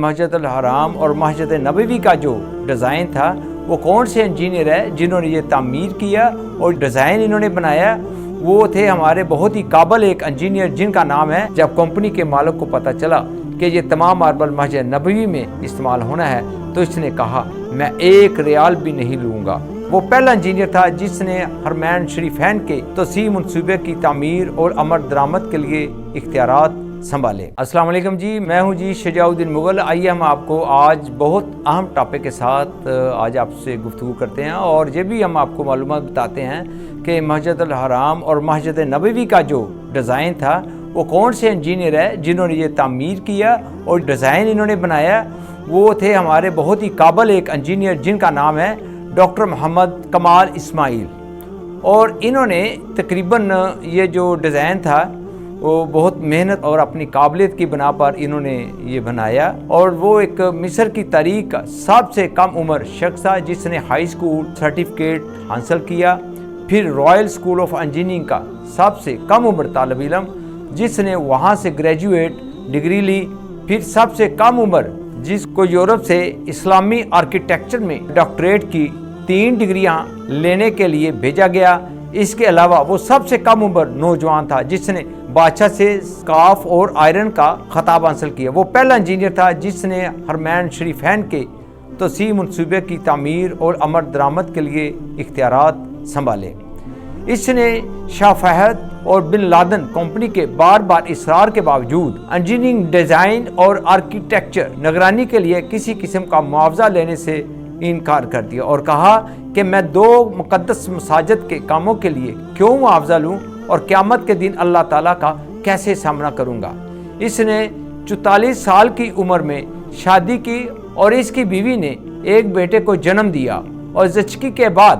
مسجد الحرام اور مسجد نبوی کا جو ڈیزائن تھا وہ کون سے انجینئر ہے جنہوں نے یہ تعمیر کیا اور ڈیزائن انہوں نے بنایا، وہ تھے ہمارے بہت ہی قابل ایک انجینئر جن کا نام ہے، جب کمپنی کے مالک کو پتہ چلا کہ یہ تمام ماربل مسجد نبوی میں استعمال ہونا ہے تو اس نے کہا میں 1 ریال بھی نہیں لوں گا۔ وہ پہلا انجینئر تھا جس نے حرمین شریفین کے توسیع منصوبے کی تعمیر اور عمل درآمد کے لیے اختیارات سنبھالے۔ السلام علیکم جی، میں ہوں جی شجاع الدین مغل۔ آئیے ہم آپ کو آج بہت اہم ٹاپک کے ساتھ آج آپ سے گفتگو کرتے ہیں اور یہ بھی ہم آپ کو معلومات بتاتے ہیں کہ مسجد الحرام اور مسجد نبوی کا جو ڈیزائن تھا وہ کون سے انجینئر ہے جنہوں نے یہ تعمیر کیا اور ڈیزائن انہوں نے بنایا، وہ تھے ہمارے بہت ہی قابل ایک انجینئر جن کا نام ہے ڈاکٹر محمد کمال اسماعیل۔ اور انہوں نے تقریباً یہ جو ڈیزائن تھا وہ بہت محنت اور اپنی قابلیت کی بنا پر انہوں نے یہ بنایا، اور وہ ایک مصر کی تاریخ کا سب سے کم عمر شخص تھا جس نے ہائی اسکول سرٹیفکیٹ حاصل کیا، پھر رائل اسکول آف انجینئرنگ کا سب سے کم عمر طالب علم جس نے وہاں سے گریجویٹ ڈگری لی، پھر سب سے کم عمر جس کو یورپ سے اسلامی آرکیٹیکچر میں ڈاکٹریٹ کی 3 ڈگریاں لینے کے لیے بھیجا گیا۔ اس کے علاوہ وہ سب سے کم عمر نوجوان تھا جس نے بادشاہ سے اسکارف اور آئرن کا خطاب حاصل کیا۔ وہ پہلا انجینئر تھا جس نے حرمین شریفین کے توسیع منصوبے کی تعمیر اور عمل درآمد کے لیے اختیارات سنبھالے۔ اس نے شاہ فہد اور بن لادن کمپنی کے بار بار اصرار کے باوجود انجینئرنگ ڈیزائن اور آرکیٹیکچر نگرانی کے لیے کسی قسم کا معاوضہ لینے سے انکار کر دیا اور کہا کہ میں 2 مقدس مساجد کے کاموں کے لیے کیوں معاوضہ لوں اور قیامت کے دن اللہ تعالیٰ کا کیسے سامنا کروں گا۔ اس نے 44 سال کی عمر میں شادی کی اور اس کی بیوی نے ایک بیٹے کو جنم دیا اور زچگی کے بعد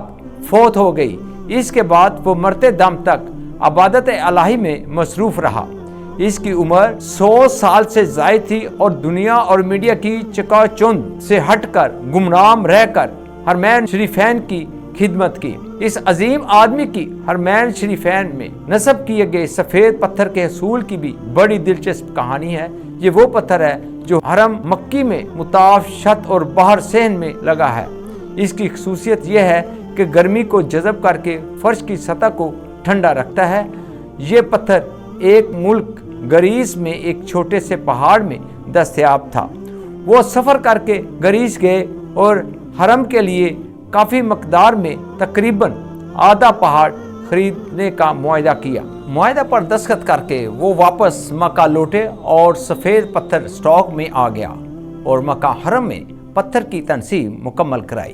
فوت ہو گئی۔ اس کے بعد وہ مرتے دم تک عبادت الہی میں مصروف رہا۔ اس کی عمر 100 سال سے زائد تھی اور دنیا اور میڈیا کی چکا چوند سے ہٹ کر گمنام رہ کر حرمین شریفین کی خدمت کی۔ اس عظیم آدمی کی حرمین شریفین میں نصب کیے گئے سفید پتھر کے حصول کی بھی بڑی دلچسپ کہانی ہے۔ یہ وہ پتھر ہے جو حرم مکی میں مطاف چھت اور باہر صحن میں لگا ہے۔ اس کی خصوصیت یہ ہے کہ گرمی کو جذب کر کے فرش کی سطح کو ٹھنڈا رکھتا ہے۔ یہ پتھر ایک ملک گریس میں ایک چھوٹے سے پہاڑ میں دستیاب تھا۔ وہ سفر کر کے گریس گئے اور حرم کے لیے کافی مقدار میں تقریباً آدھا پہاڑ خریدنے کا معاہدہ کیا۔ معاہدہ پر دستخط کر کے وہ واپس مکہ لوٹے اور سفید پتھر سٹاک میں آ گیا اور مکہ حرم میں پتھر کی تنصیب مکمل کرائی۔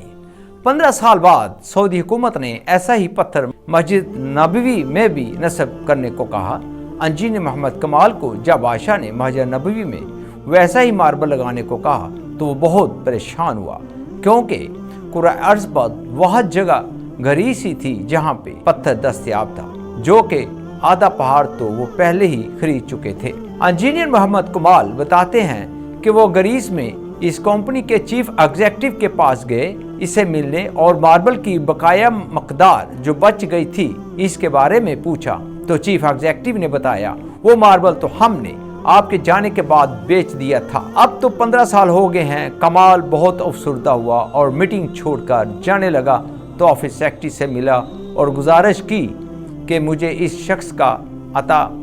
15 سال بعد سعودی حکومت نے ایسا ہی پتھر مسجد نبوی میں بھی نصب کرنے کو کہا۔ انجینئر محمد کمال کو جب بادشاہ نے مسجد نبوی میں ویسا ہی ماربل لگانے کو کہا تو وہ بہت پریشان ہوا، کیونکہ قرۂ ارض پر وہ جگہ گریس ہی تھی جہاں پہ پتھر دستیاب تھا، جو کہ آدھا پہاڑ تو وہ پہلے ہی خرید چکے تھے۔ انجینئر محمد کمال بتاتے ہیں کہ وہ گریس میں اس کمپنی کے چیف ایگزیکٹو کے پاس گئے اسے ملنے اور ماربل کی بقایا مقدار جو بچ گئی تھی اس کے بارے میں پوچھا تو چیف ایگزیکٹو نے بتایا وہ ماربل تو ہم نے آپ کے جانے کے بعد بیچ دیا تھا۔ اب تو 15 سال ہو گئے ہیں۔ کمال بہت افسردہ ہوا اور میٹنگ چھوڑ کر جانے لگا تو آفس سیکرٹری سے ملا اور گزارش کی کہ مجھے اس شخص کا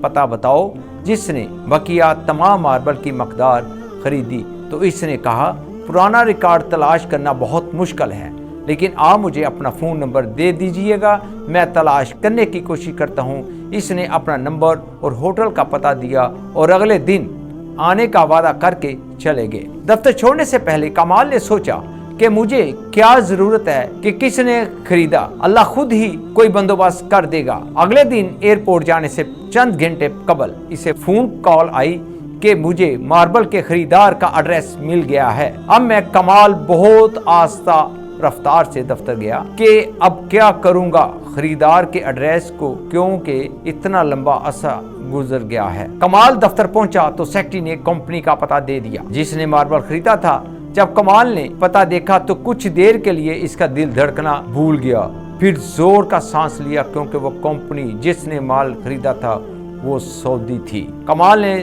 پتہ بتاؤ جس نے بقیہ تمام ماربل کی مقدار خریدی۔ تو اس نے کہا پرانا ریکارڈ تلاش کرنا بہت مشکل ہے، لیکن آپ مجھے اپنا فون نمبر دے دیجئے گا، میں تلاش کرنے کی کوشش کرتا ہوں۔ اس نے اپنا نمبر اور ہوٹل کا پتہ دیا اور اگلے دن آنے کا وعدہ کر کے چلے گئے۔ دفتر چھوڑنے سے پہلے کمال نے سوچا کہ مجھے کیا ضرورت ہے کہ کس نے خریدا، اللہ خود ہی کوئی بندوبست کر دے گا۔ اگلے دن ایئرپورٹ جانے سے چند گھنٹے قبل اسے فون کال آئی کہ مجھے ماربل کے خریدار کا ایڈریس مل گیا ہے۔ اب میں کمال بہت آہستہ رفتار سے دفتر گیا کہ اب کیا کروں گا خریدار کے ایڈریس کو، کیونکہ اتنا لمبا عرصہ گزر گیا ہے۔ کمال دفتر پہنچا تو سیکرٹری نے کمپنی کا پتہ دے دیا جس نے ماربل خریدا تھا۔ جب کمال نے پتہ دیکھا تو کچھ دیر کے لیے اس کا دل دھڑکنا بھول گیا، پھر زور کا سانس لیا کیونکہ وہ کمپنی جس نے مال خریدا تھا وہ سعودی تھی۔ کمال نے